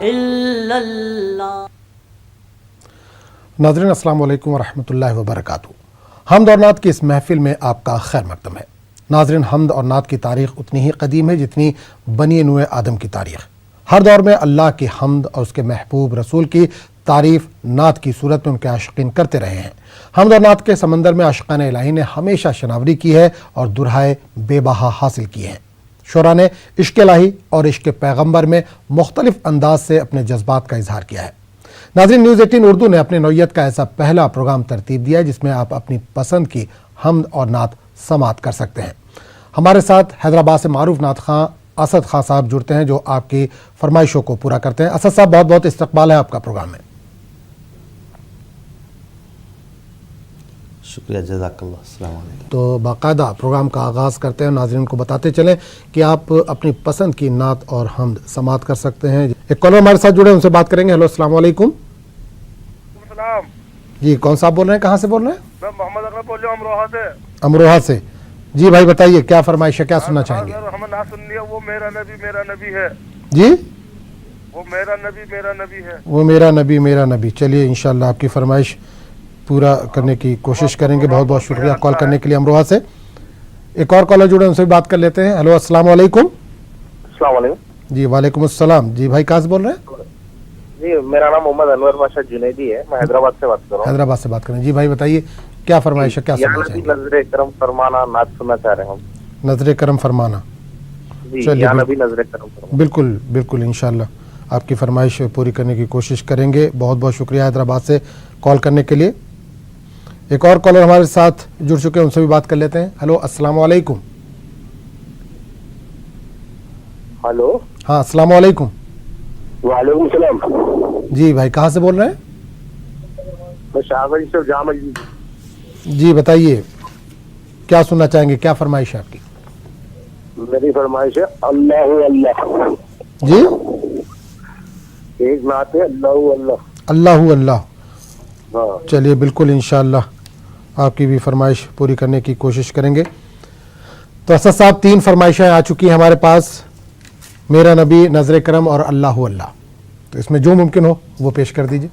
इल्लल्लाह। नाज़रीन अस्सलाम वालेकुम वरहमतुल्लाहि वबरकातुहू। हम्द और नात की इस महफिल में आपका खैर मकदम है। नाज़रीन, हम्द और नात की तारीख़ उतनी ही कदीम है जितनी बनी नूए आदम की तारीख़। हर दौर में अल्लाह की हम्द और उसके महबूब रसूल की तारीफ़ नात की सूरत में उनके आशिकीन करते रहे हैं। हम्द और नात के समंदर में आशिकान इलाही ने हमेशा शनावरी की है और दुरहाए बेबहा हासिल किए हैं। शुरा ने इश्क इलाही और इश्क पैगम्बर में मुख्तलिफ अंदाज से अपने जज्बात का इजहार किया है। नाज़रीन, न्यूज़ 18 उर्दू ने अपनी नौइयत का ऐसा पहला प्रोग्राम तरतीब दिया है जिसमें आप अपनी पसंद की हम्द और नात समात कर सकते हैं। हमारे साथ हैदराबाद से मारूफ नात खां असद खां साहब जुड़ते हैं जो आपकी फरमाइशों को पूरा करते हैं। असद साहब, बहुत बहुत इस्तकबाल है आपका प्रोग्राम में। शुक्रिया, जज़ाकल्लाह। अस्सलाम वालेकुम। तो बाकायदा प्रोग्राम का आगाज़ करते हैं। नाज़रीन को बताते चलें कि आप अपनी पसंद की नात और हम्द समात कर सकते हैं। एक कॉलर हमारे साथ जुड़े, उनसे बात करेंगे। हेलो, अस्सलाम वालेकुम। जी, कौन साहब बोल रहे हैं, कहाँ से बोल रहे हैं? मैं मोहम्मद अकरम बोल रहा हूँ अमरोहा से। अमरोहा से। जी भाई, बताइए क्या फरमाइश है, क्या सुनना चाहेंगे? हमें ना सुन लिया, वो मेरा नबी है जी, वो मेरा नबी है। वो मेरा नबी। चलिए, इंशाल्लाह आपकी फरमाइश पूरा करने की कोशिश करेंगे। बहुत बहुत शुक्रिया कॉल करने के लिए अमरोहा से। एक और कॉलर जुड़े, उनसे भी बात कर लेते हैं। हेलो, अस्सलाम वालेकुम। अस्सलाम वालेकुम। जी, वालेकुम अस्सलाम। जी भाई, कहाँ से बोल रहे हैं? जी, मेरा नाम मोहम्मद अनवर बादशाह जुनैदी है, मैं हैदराबाद से बात कर रहा हूँ। हैदराबाद से बात करें। जी भाई, बताइए क्या फरमाइश है, क्या सुनना चाहेंगे? नजरे करम फरमाना नात सुनना चाह रहे हैं हम। नजरे करम फरमाना। जी, या नबी नजरे करम फरमाना। बिल्कुल बिल्कुल, इंशाल्लाह आपकी फरमाइश पूरी करने की कोशिश करेंगे। बहुत बहुत शुक्रिया हैदराबाद से कॉल करने के लिए। एक और कॉलर हमारे साथ जुड़ चुके हैं, उनसे भी बात कर लेते हैं। हेलो, अस्सलाम वालेकुम। हेलो। हाँ, अस्सलाम वालेकुम। वालेकुम सलाम। जी भाई, कहाँ से बोल रहे हैं? मैं शाहबाज से जामा जी। जी, बताइए क्या सुनना चाहेंगे, क्या फरमाइश है आपकी? मेरी फरमाइश है अल्लाह अल्लाह। जी, एक नात है अल्लाह अल्लाह। अल्लाह अल्लाह। हाँ। चलिए, बिल्कुल इंशाअल्लाह आपकी भी फरमाइश पूरी करने की कोशिश करेंगे। तो असद साहब, 3 फरमाइशें आ चुकी हैं हमारे पास, मेरा नबी, नजर करम और अल्लाह अल्लाह। तो इसमें जो मुमकिन हो वो पेश कर दीजिए।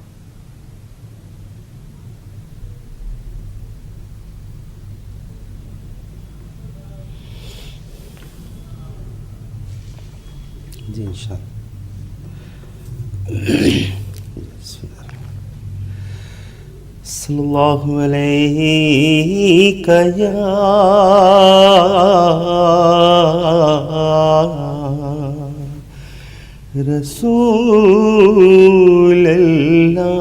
जी इंशाअल्लाह। सल्लल्लाहु अलैहि या रसूल अल्लाह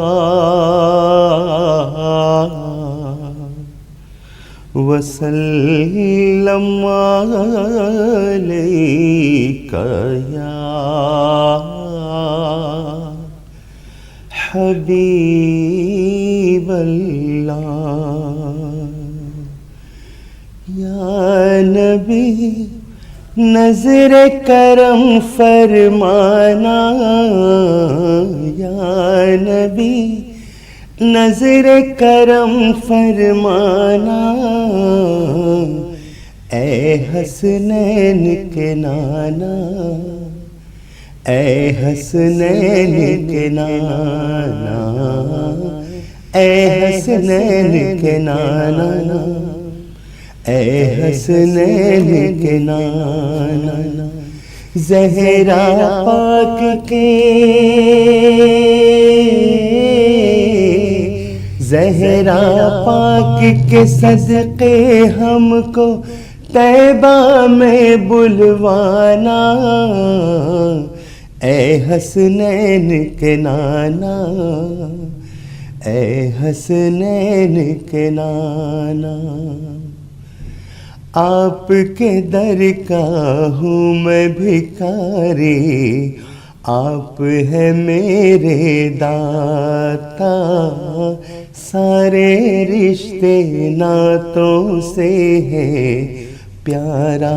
वसल्लम अलैका या हबीब अल्लाह या नबी नजर करम फरमाना या नबी नजर करम फरमाना ए हसनैन के नाना ए हसनैन के नाना ए हसनैन के नाना ए हसनैन के नाना ज़हरा पाक के ज़हरा पाक के सदक़े हमको तैबा में बुलवाना ए हसनैन के नाना ए हसनैन के नाना आपके दर का हूँ मैं भिखारी आप है मेरे दाता सारे रिश्ते नातों से है प्यारा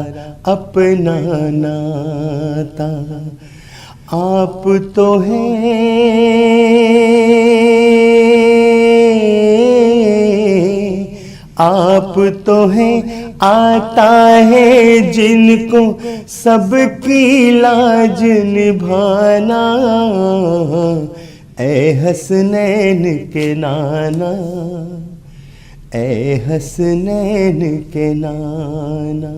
अपना नाता आप तो हैं आप तो हैं आता है जिनको सबकी लाज निभाना, ऐ हसनैन के नाना, ऐ हसनैन के नाना।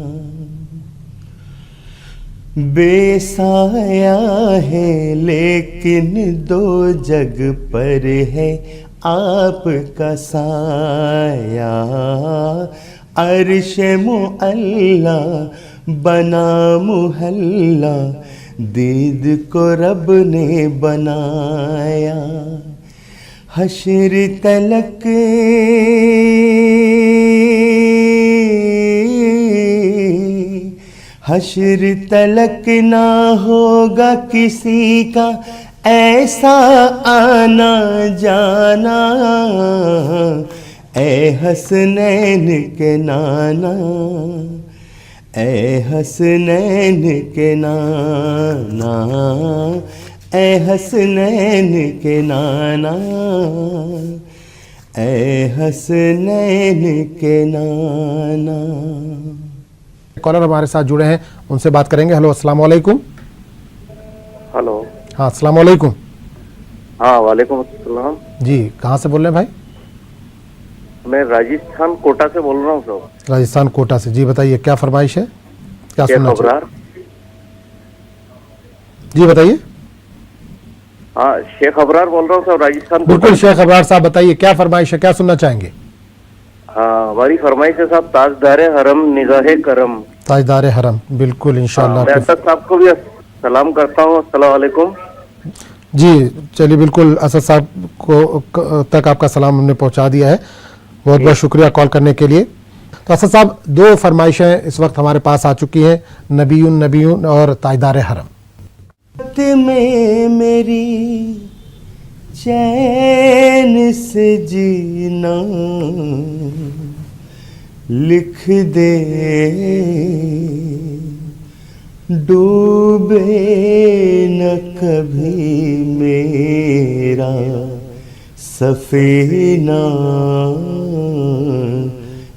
बेसाया है लेकिन दो जग पर है आपका साया, अर्श मुअल्ला बना मुहल्ला, दीद को रब ने बनाया। हश्र तलक हश्र तलक ना होगा किसी का ऐसा आना जाना, ऐ हसनैन के नाना, ऐ हसनैन के नाना, ऐ हसनैन के नाना, ऐ हसनैन के नाना। कॉलर हमारे साथ जुड़े हैं, उनसे बात करेंगे। हेलो, अस्सलाम वालेकुम। हेलो। हाँ, अस्सलाम वालेकुम। हाँ, वालेकुम अस्सलाम। जी, कहाँ से बोल रहे हैं भाई? मैं राजस्थान कोटा से बोल रहा हूँ साहब। राजस्थान कोटा से। जी बताइए, क्या फरमाइश है, क्या सुनना चाहिए? जी बताइए। हाँ, शेख अबरार बोल रहा हूँ साहब, राजस्थान। बिल्कुल शेख अबरार साहब, बताइए क्या फरमाइश है, क्या सुनना चाहेंगे? हाँ, हमारी फरमाइश है साहब, ताजदार हरम निगाहे करम। ताजदार हरम, बिल्कुल इंशाअल्लाह। मैं असद साहब को भी सलाम करता हूँ। अस्सलाम वालेकुम। जी चलिए, बिल्कुल असद साहब को तक आपका सलाम हमने पहुंचा दिया है। बहुत बहुत शुक्रिया कॉल करने के लिए। तो असद साहब, दो फरमाइशें इस वक्त हमारे पास आ चुकी हैं, नबीयुन नबीयुन और ताजदार हरम। में मेरी चैन से जीना लिख दे, डूबे न कभी मेरा सफीना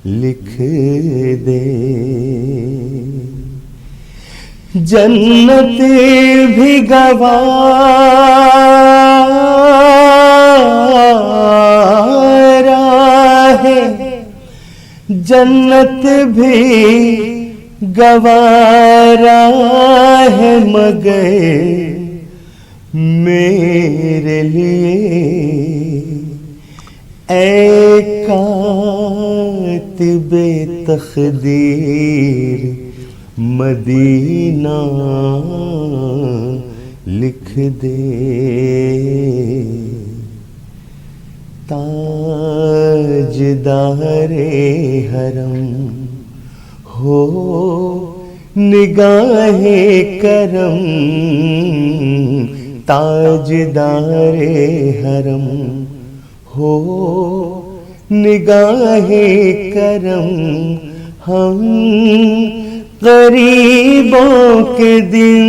लिख दे। जन्नत भी गवारा है, जन्नत भी गवारा है, मगर मेरे लिए ऐ कातिबे तकदीर मदीना लिख दे। ताजदारे हरम हो निगाहे करम, ताजदारे हरम हो निगाहे करम। हम गरीबों के दिन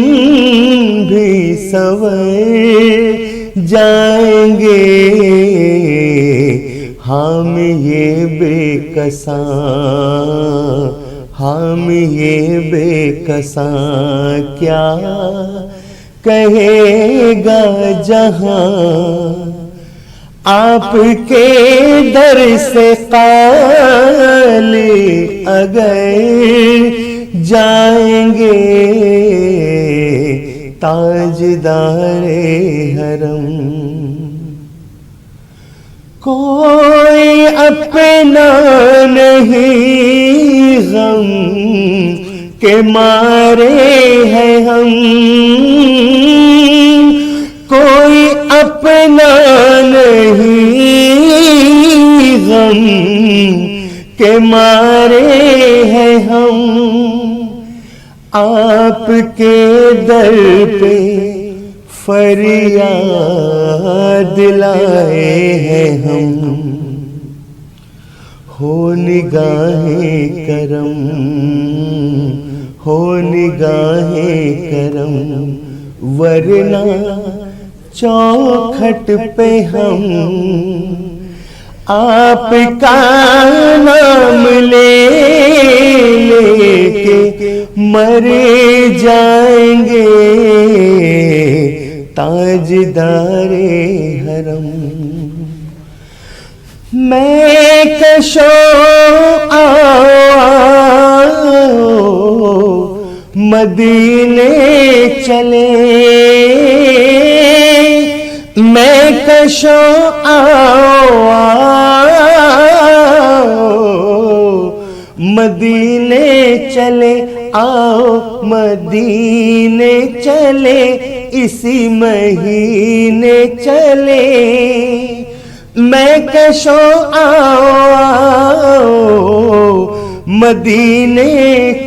भी संवर जाएंगे, हम ये बेकसां, हम ये बेकसां क्या कहेगा जहां। आपके दर से खाली अगर जाएंगे, ताजदारे हरम कोई अपना नहीं, गम के मारे हैं हम, कोई अपना नहीं, गम के मारे हैं हम। आपके दर पे फरियाद लाए हैं हम, हो निगाहे करम, हो निगाहे करम, वरना चौखट पे हम आपका नाम ले लेके मर जाएंगे ताजदारे हरम। मैं कशो आओ मदीने चले, मैं कशो आओ मदीने चले, आओ मदीने चले, इसी महीने चले। मैं कशो आओ मदीने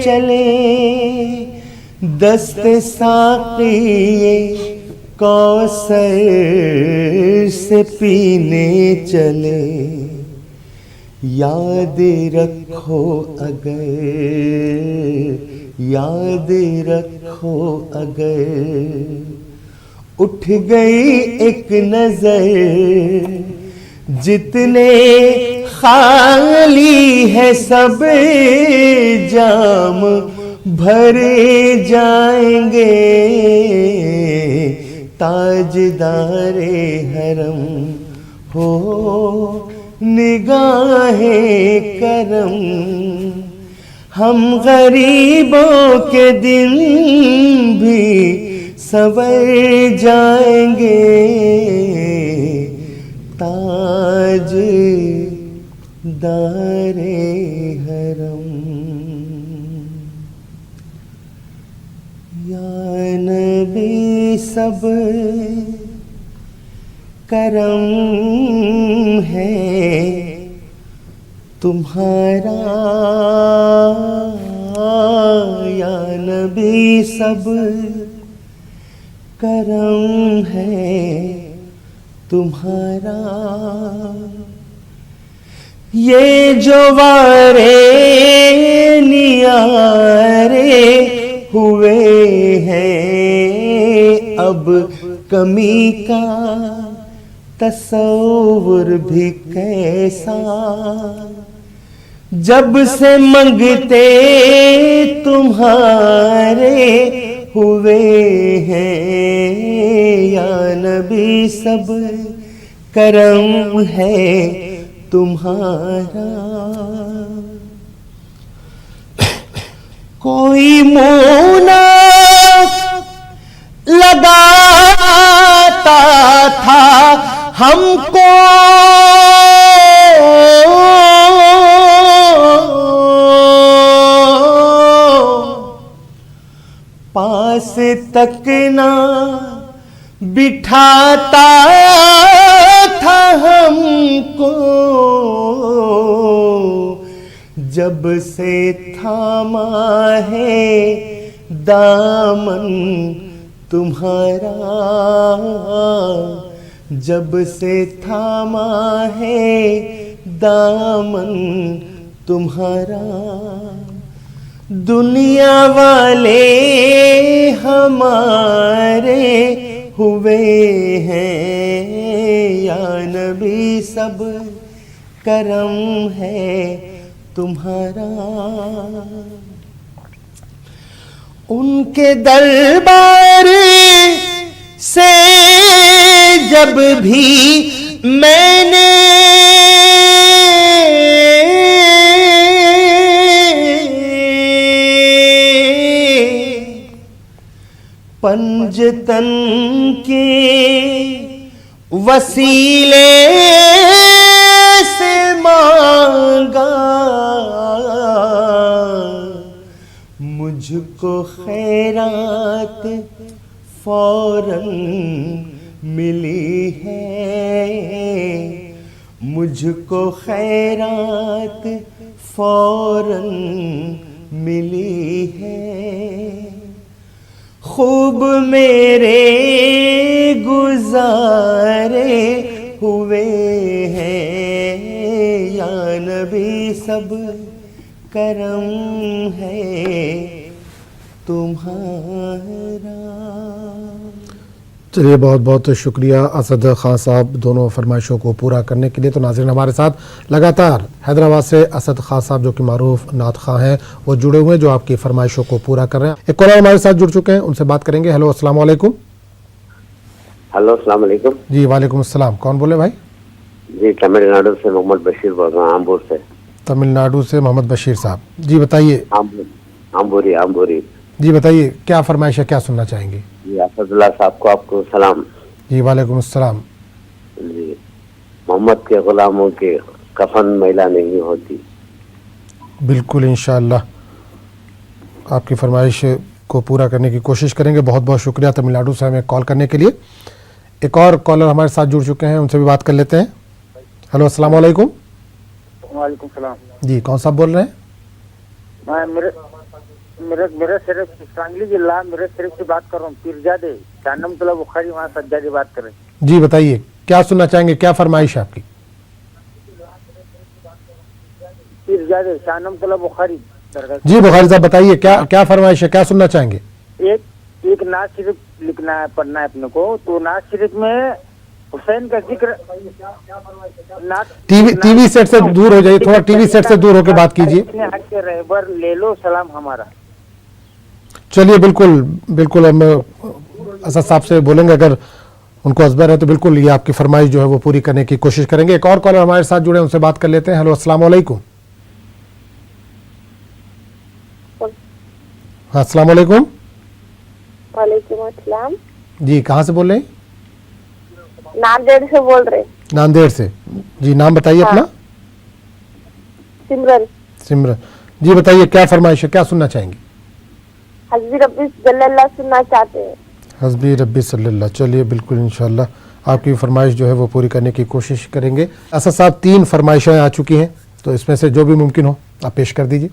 चले, दस्त साक़िए कौसर से पीने चले। याद रखो अगर, याद रखो अगर उठ गई एक नजर, जितने खाली है सब जाम भरे जाएंगे ताजदारे हरम। हो निगाहे करम, हम गरीबों के दिन भी संवर जाएंगे ताजदारे हरम। या नबी सब करम है तुम्हारा, या नबी सब करम है तुम्हारा। ये जो वारे नियारे हुए हैं, अब कमी का तस्वुर भी कैसा। जब से मंगते तुम्हारे हुए हैं, या नबी सब करम है तुम्हारा। कोई मुना लगाता था हमको, पास तक ना बिठाता था हमको। जब से थामा है दामन तुम्हारा, जब से थामा है दामन तुम्हारा। दुनिया वाले हमारे हुए हैं, या नबी सब करम है तुम्हारा। उनके दरबार से जब भी मैंने पंजतन के वसीले से मांगा, मुझको खैरात फौरन मिली है, मुझको खैरात फौरन मिली है। खूब मेरे गुजारे हुए हैं, या नबी सब करम है तुम्हारा। चलिए, बहुत बहुत शुक्रिया असद खान साहब दोनों फरमाइशों को पूरा करने के लिए। तो नाज़रीन, हमारे साथ लगातार हैदराबाद से असद खान साहब जो कि मारूफ नात खां हैं वो जुड़े हुए हैं, जो आपकी फरमाइशों को पूरा कर रहे हैं। एक कॉलर हमारे साथ जुड़ चुके हैं, उनसे बात करेंगे। हेलो, अस्सलाम वालेकुम। हेलो, अस्सलाम वालेकुम। जी वालेकुम अस्सलाम। कौन बोले भाई? जी, तमिलनाडु से मोहम्मद बशीर बोल रहा हूँ, आम्बूर से। तमिलनाडु से मोहम्मद बशीर साहब, जी बताइए। आम्बूरी। जी बताइए, क्या फरमाइश है, क्या सुनना चाहेंगे? जी, असदुल्लाह साहब को आपको सलाम। जी वालेकुम अस्सलाम। जी, मोहम्मद के गुलामों के कफन मैला नहीं होती। बिल्कुल, इंशाअल्लाह आपकी फरमाइश को पूरा करने की कोशिश करेंगे। बहुत बहुत शुक्रिया तमिलनाडु से हमें कॉल करने के लिए। एक और कॉलर हमारे साथ जुड़ चुके हैं, उनसे भी बात कर लेते हैं। हेलो, अस्सलाम वालेकुम। वालेकुम सलाम। जी, कौन साहब बोल रहे हैं? मेरे सिर्फ सांगली जिला मेरे सिर्फ से बात कर रहा हूँ, पीरजादे शानमतुल्ला बुखारी, वहाँ सज्जादी बात कर रहे हैं। जी बताइए, क्या सुनना चाहेंगे, क्या फरमाइश है आपकी? पीरजादे शानमतुल्ला बुखारी। जी बुखारी साहब बताइए, क्या क्या फरमाइश है, क्या सुनना चाहेंगे? एक नाज शरीफ लिखना है, पढ़ना है अपने को। तो नाज शरीफ में हुसैन का जिक्र। टीवी सेट से दूर हो जाइए, थोड़ा टीवी सेट से दूर होकर बात कीजिए। रहबर ले लो सलाम हमारा। चलिए, बिल्कुल बिल्कुल, हम असद साहब से बोलेंगे, अगर उनको असबर है तो बिल्कुल ये आपकी फरमाइश जो है वो पूरी करने की कोशिश करेंगे। एक और कॉलर हमारे साथ जुड़े, उनसे बात कर लेते हैं। हेलो, अस्सलाम वालेकुम। हाँ, अस्सलाम वालेकुम। वालेकुम अस्सलाम। जी, कहाँ से बोल रहे हैं? नांदेड़ से बोल रहे। नांदेड़ से। जी, नाम बताइए अपना। सिमरन। सिमरन जी, बताइए क्या फरमाइश है, क्या सुनना चाहेंगे? हज़रत रब्बी सल्लल्लाहु सुनना चाहते हैं। हस्बी रब्बी सल्लल्लाह। चलिए, बिल्कुल इंशाल्लाह आपकी फरमाइश जो है वो पूरी करने की कोशिश करेंगे। असद साहब, 3 फरमाइशें आ चुकी हैं, तो इसमें से जो भी मुमकिन हो आप पेश कर दीजिए।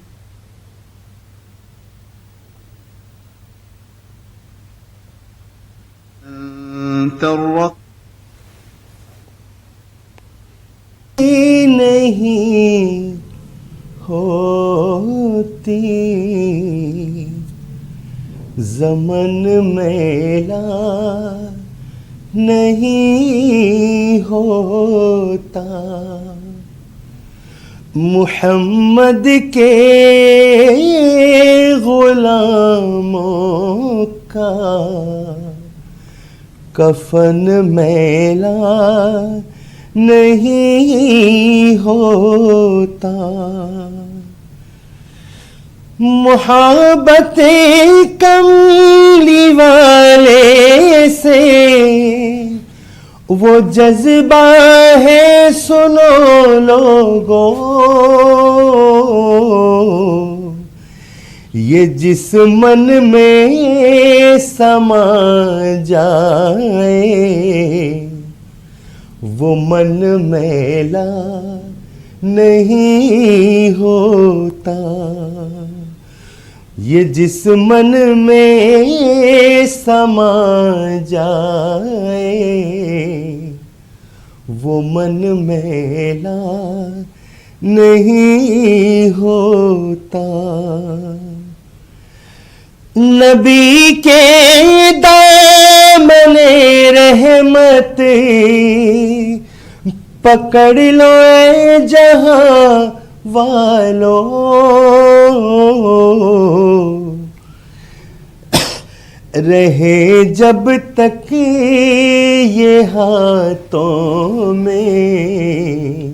नहीं होती ज़मन मेला नहीं होता, मुहम्मद के गुलामों का कफन मेला नहीं होता। मोहब्बतें कमली वाले से वो जज्बा है, सुनो लोगों, ये जिस मन में समा जाए वो मन मैला नहीं होता। ये जिस मन में समा जाए वो मन मैला नहीं होता। नबी के दामने रहमत पकड़ लो ए जहां वालों, रहे जब तक ये हाथों में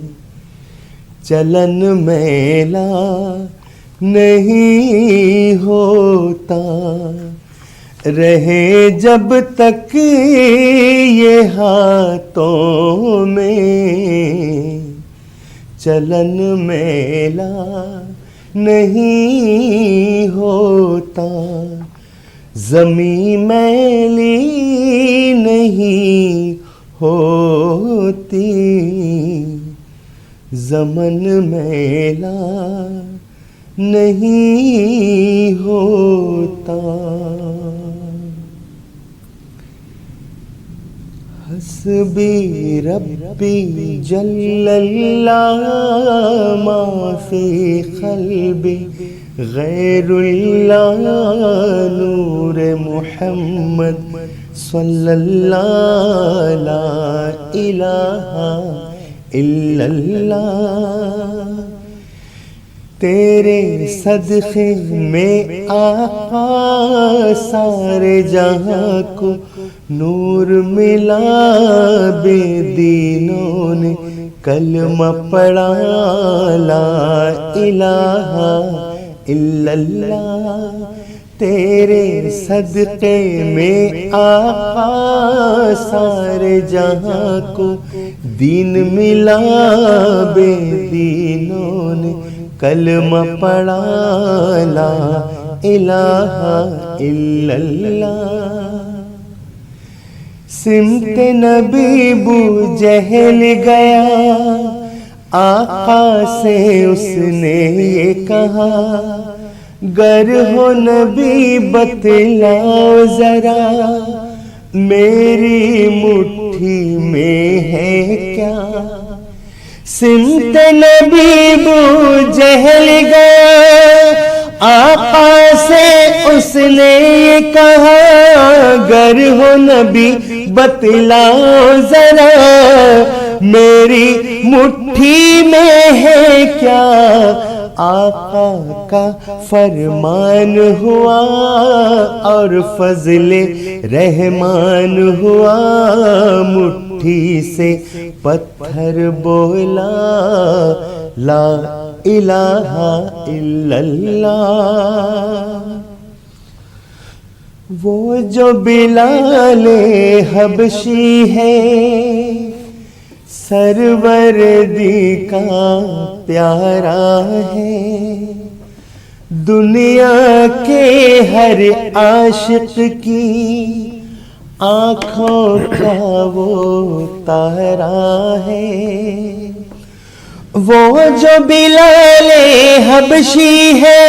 चलन मेला नहीं होता। रहे जब तक ये हाथों में चलन मेला नहीं होता। ज़मीं मैली नहीं होती, ज़मन मैला नहीं होता। हस्बी रब्बी जल्लल्लाह मा फी क़ल्बी गैरुल्लाह नूर मुहम्मद सल्लल्लाहु ला इलाहा इल्लल्लाह। तेरे सदक़े में आका सारे जहां को नूर मिला, बेदीनों ने कलमा पढ़ा ला इलाहा इल्लल्लाह। तेरे सदक़े में आका सारे जहां को दीन मिला, बेदीनों ने कलमा पढ़ा ला इलाहा इल्लल्लाह। सिमत नबी बू जहल गया, आका से उसने ये कहा, गर हो नबी बतलाओ जरा, मेरी मुट्ठी में है क्या। सिमत नबी बू जहल गया, आका से उसने ये कहा, गर हो नबी बतलाओ जरा, मेरी मुट्ठी में है क्या। आका का फरमान हुआ और फजले रहमान हुआ, मुट्ठी से पत्थर बोला ला इलाहा इल्लल्लाह। वो जो बिलाले हबशी है, सरवरदी का प्यारा है, दुनिया के हर आशिक की आँखों का वो तारा है। वो जो बिलाले हबशी है,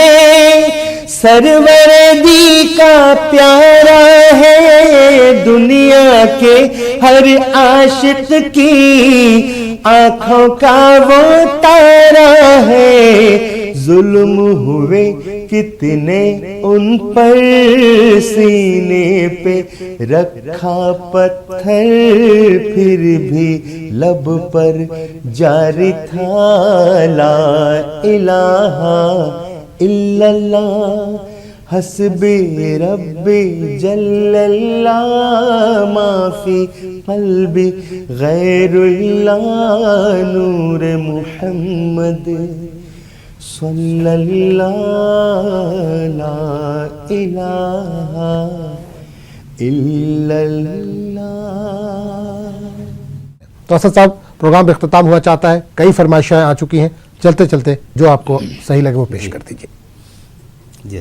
सरवरदी का प्यारा है, दुनिया के हर आशिक की आँखों का वो तारा है। जुल्म हुए कितने उन पर, सीने पे रखा पत्थर, फिर भी लब पर जारी था ला इलाहा इल्लल्लाह। हस्बी रब्बी जल्लल्लाह, माफी कल्बी गैरुल्लाह नूर मुहम्मद सल्लल्लाहु ला इलाहा इल्लल्लाह। तो असद साहब, प्रोग्राम का इख्तिताम हुआ चाहता है, कई फरमाइशें आ चुकी हैं, चलते चलते जो आपको सही लगे वो पेश कर दीजिए। जी।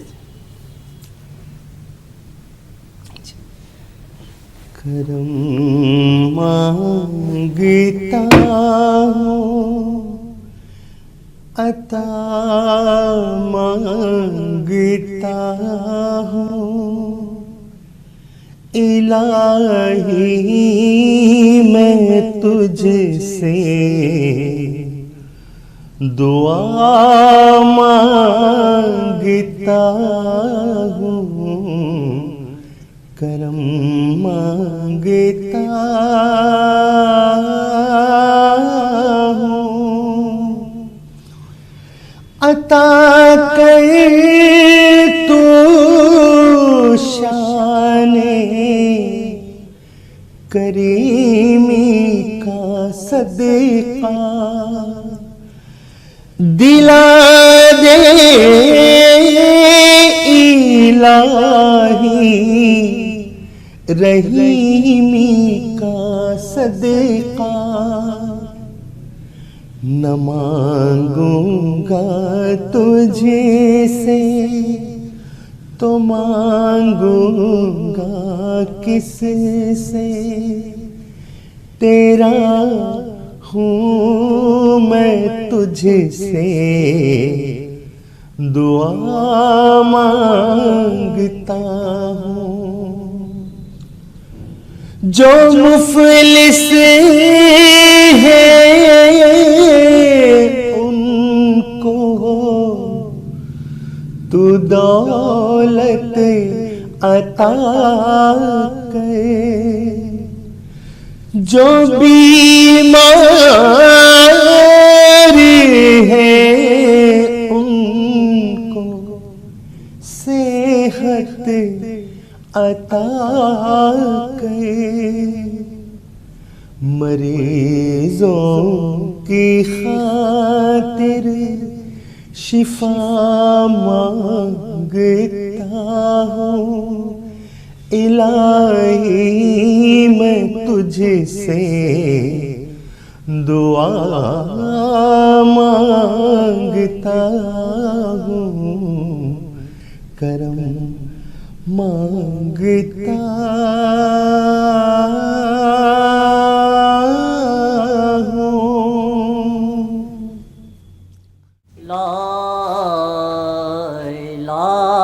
करम मांगता हूँ, अता मांगता हूँ, इलाही मैं तुझसे दुआ मांगता हूँ, करम मांगता हूँ, अता कर तू शाने करीमी का सदका, दिला दे इलाही रहीमी का सदका। न मांगूंगा तुझे से तो मांगूंगा किस से, तेरा हूँ मैं तुझसे दुआ मांगता हूँ। जो मुफलिस है उनको अता कर, जो बीमार है उनको सेहत अता कर, मरीजों की खातिर शिफा मांगता हूँ, इलाही मैं तुझसे दुआ मांगता हूँ, करम मांगता हूँ। ला इलाहा